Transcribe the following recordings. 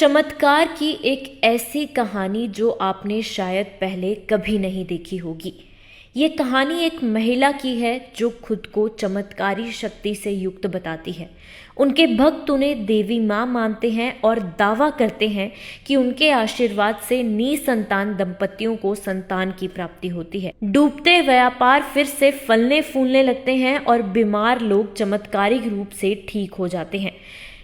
चमत्कार की एक ऐसी कहानी जो आपने शायद पहले कभी नहीं देखी होगी। ये कहानी एक महिला की है जो खुद को चमत्कारी शक्ति से युक्त बताती है। उनके भक्त उन्हें देवी माँ मानते हैं और दावा करते हैं कि उनके आशीर्वाद से निसंतान दंपतियों को संतान की प्राप्ति होती है। डूबते व्यापार फिर से फलने फूलने लगते हैं और बीमार लोग चमत्कारिक रूप से ठीक हो जाते हैं।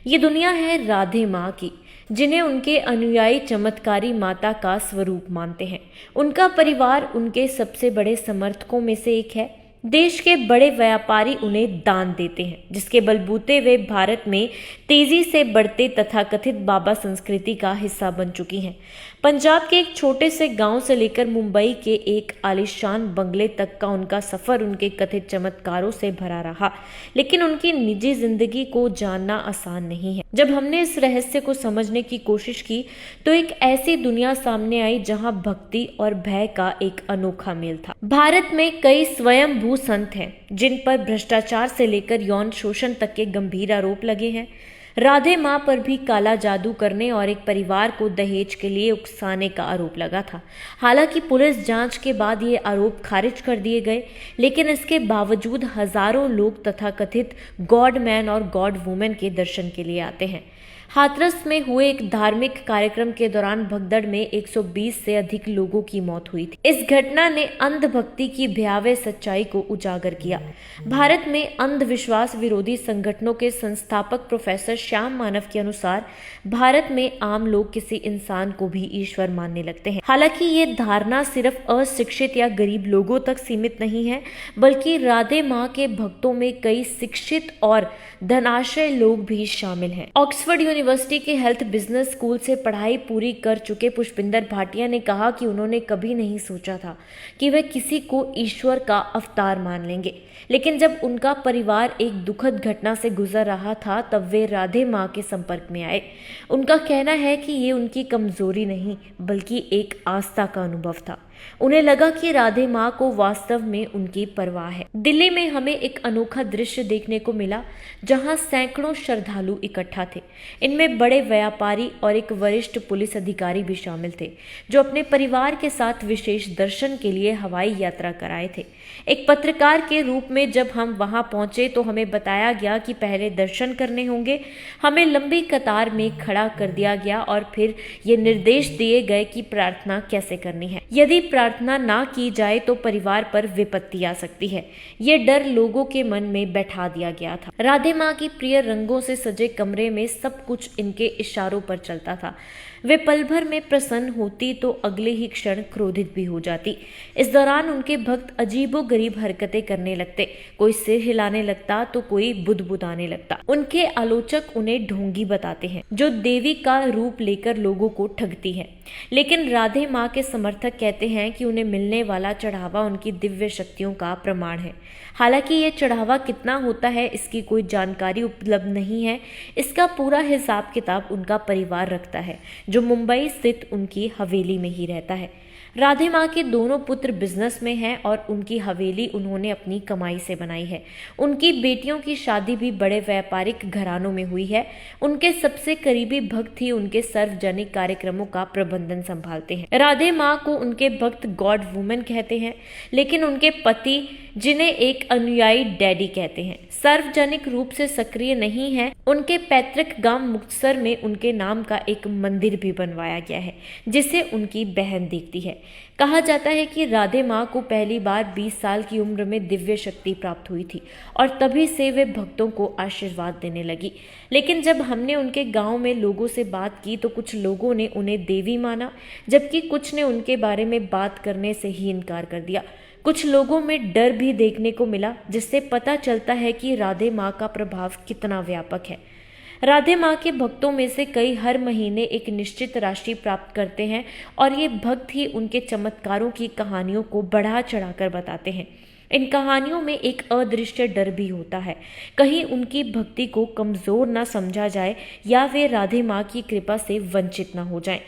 ये दुनिया है राधे माँ की, जिन्हें उनके अनुयायी चमत्कारी माता का स्वरूप मानते हैं। उनका परिवार उनके सबसे बड़े समर्थकों में से एक है। देश के बड़े व्यापारी उन्हें दान देते हैं, जिसके बलबूते वे भारत में तेजी से बढ़ते तथाकथित बाबा संस्कृति का हिस्सा बन चुकी हैं। पंजाब के एक छोटे से गांव से लेकर मुंबई के एक आलीशान बंगले तक का उनका सफर उनके कथित चमत्कारों से भरा रहा, लेकिन उनकी निजी जिंदगी को जानना आसान नहीं है। जब हमने इस रहस्य को समझने की कोशिश की तो एक ऐसी दुनिया सामने आई जहां भक्ति और भय का एक अनोखा मेल था। भारत में कई स्वयंभू संत हैं जिन पर भ्रष्टाचार से लेकर यौन शोषण तक के गंभीर आरोप लगे हैं। राधे माँ पर भी काला जादू करने और एक परिवार को दहेज के लिए उकसाने का आरोप लगा था। हालांकि पुलिस जांच के बाद ये आरोप खारिज कर दिए गए, लेकिन इसके बावजूद हजारों लोग तथाकथित गॉड मैन और गॉड वुमेन के दर्शन के लिए आते हैं। हाथरस में हुए एक धार्मिक कार्यक्रम के दौरान भगदड़ में 120 से अधिक लोगों की मौत हुई थी। इस घटना ने अंधभक्ति की भयावह सच्चाई को उजागर किया। भारत में अंधविश्वास विरोधी संगठनों के संस्थापक प्रोफेसर श्याम मानव के अनुसार भारत में आम लोग किसी इंसान को भी ईश्वर मानने लगते हैं। हालांकि ये धारणा सिर्फ अशिक्षित या गरीब लोगों तक सीमित नहीं है, बल्कि राधे माँ के भक्तों में कई शिक्षित और धनाशय लोग भी शामिल हैं। ऑक्सफोर्ड यूनिवर्सिटी के हेल्थ बिजनेस स्कूल से पढ़ाई पूरी कर चुके पुष्पिंदर भाटिया ने कहा कि उन्होंने कभी नहीं सोचा था कि वे किसी को ईश्वर का अवतार मान लेंगे, लेकिन जब उनका परिवार एक दुखद घटना से गुजर रहा था तब वे राधे माँ के संपर्क में आए। उनका कहना है कि ये उनकी कमजोरी नहीं बल्कि एक आस्था का अनुभव था। उन्हें लगा कि राधे माँ को वास्तव में उनकी परवाह है। दिल्ली में हमें एक अनोखा दृश्य देखने को मिला जहां सैकड़ों श्रद्धालु इकट्ठा थे। इनमें बड़े व्यापारी और एक वरिष्ठ पुलिस अधिकारी भी शामिल थे, जो अपने परिवार के साथ विशेष दर्शन के लिए हवाई यात्रा कराए थे। एक पत्रकार के रूप में जब हम वहां पहुंचे तो हमें बताया गया कि पहले दर्शन करने होंगे। हमें लंबी कतार में खड़ा कर दिया गया और फिर ये निर्देश दिए गए कि प्रार्थना कैसे करनी है। यदि प्रार्थना ना की जाए तो परिवार पर विपत्ति आ सकती है। ये डर लोगों के मन में बैठा दिया गया था। राधे माँ की प्रिय रंगों से सजे कमरे में सब कुछ इनके इशारों पर चलता था। वे पल भर में प्रसन्न होती तो अगले ही क्षण क्रोधित भी हो जाती। इस दौरान उनके भक्त अजीबोगरीब हरकतें करने लगते। कोई सिर हिलाने लगता तो कोई बुदबुदाने लगता। उनके आलोचक उन्हें ढोंगी बताते हैं, जो देवी का रूप लेकर लोगों को ठगती है। लेकिन राधे माँ के समर्थक कहते हैं कि उन्हें मिलने वाला चढ़ावा उनकी दिव्य शक्तियों का प्रमाण है। हालांकि ये चढ़ावा कितना होता है इसकी कोई जानकारी उपलब्ध नहीं है। इसका पूरा हिसाब किताब उनका परिवार रखता है, जो मुंबई स्थित उनकी हवेली में ही रहता है। राधे माँ के दोनों पुत्र बिजनेस में हैं और उनकी हवेली उन्होंने अपनी कमाई से बनाई है। उनकी बेटियों की शादी भी बड़े व्यापारिक घरानों में हुई है। उनके सबसे करीबी भक्त ही उनके सार्वजनिक कार्यक्रमों का प्रबंधन संभालते हैं। राधे माँ को उनके भक्त गॉड वुमेन कहते हैं, लेकिन उनके पति, जिन्हें एक अनुयायी डैडी कहते हैं, सार्वजनिक रूप से सक्रिय नहीं है। उनके पैतृक गांव मुक्तसर में उनके नाम का एक मंदिर भी बनवाया गया है, जिसे उनकी बहन देखती है। कहा जाता है कि राधे माँ को पहली बार 20 साल की उम्र में दिव्य शक्ति प्राप्त हुई थी और तभी से वे भक्तों को आशीर्वाद देने लगी। लेकिन जब हमने उनके गांव में लोगों से बात की तो कुछ लोगों ने उन्हें देवी माना, जबकि कुछ ने उनके बारे में बात करने से ही इनकार कर दिया। कुछ लोगों में डर भी देखने को मिला, जिससे पता चलता है कि राधे माँ का प्रभाव कितना व्यापक है। राधे माँ के भक्तों में से कई हर महीने एक निश्चित राशि प्राप्त करते हैं और ये भक्त ही उनके चमत्कारों की कहानियों को बढ़ा चढ़ाकर बताते हैं। इन कहानियों में एक अदृश्य डर भी होता है, कहीं उनकी भक्ति को कमजोर ना समझा जाए या वे राधे माँ की कृपा से वंचित ना हो जाएं।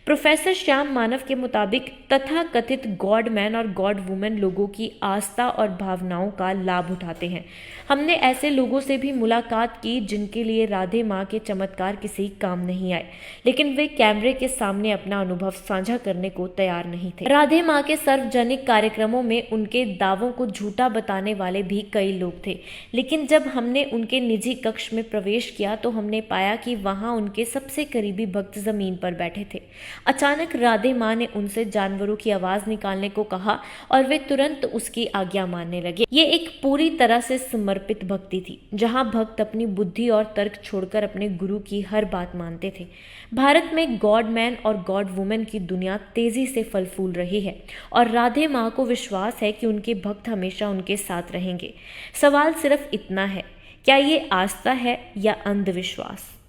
प्रोफेसर श्याम मानव के मुताबिक तथाकथित गॉड मैन और गॉड वुमेन लोगों की आस्था और भावनाओं का लाभ उठाते हैं। हमने ऐसे लोगों से भी मुलाकात की जिनके लिए राधे माँ के चमत्कार किसी काम नहीं आए, लेकिन वे कैमरे के सामने अपना अनुभव साझा करने को तैयार नहीं थे। राधे माँ के सार्वजनिक कार्यक्रमों में उनके दावों को झूठा बताने वाले भी कई लोग थे, लेकिन जब हमने उनके निजी कक्ष में प्रवेश किया तो हमने पाया कि वहां उनके सबसे करीबी भक्त जमीन पर बैठे थे। अचानक राधे माँ ने उनसे जानवरों की आवाज निकालने को कहा और वे तुरंत उसकी आज्ञा मानने लगे। ये एक पूरी तरह से समर्पित भक्ति थी, जहां भक्त अपनी बुद्धि और तर्क छोड़कर अपने गुरु की हर बात मानते थे। भारत में गॉड मैन और गॉड वुमेन की दुनिया तेजी से फल फूल रही है और राधे माँ को विश्वास है कि उनके भक्त हमेशा उनके साथ रहेंगे। सवाल सिर्फ इतना है, क्या ये आस्था है या अंधविश्वास?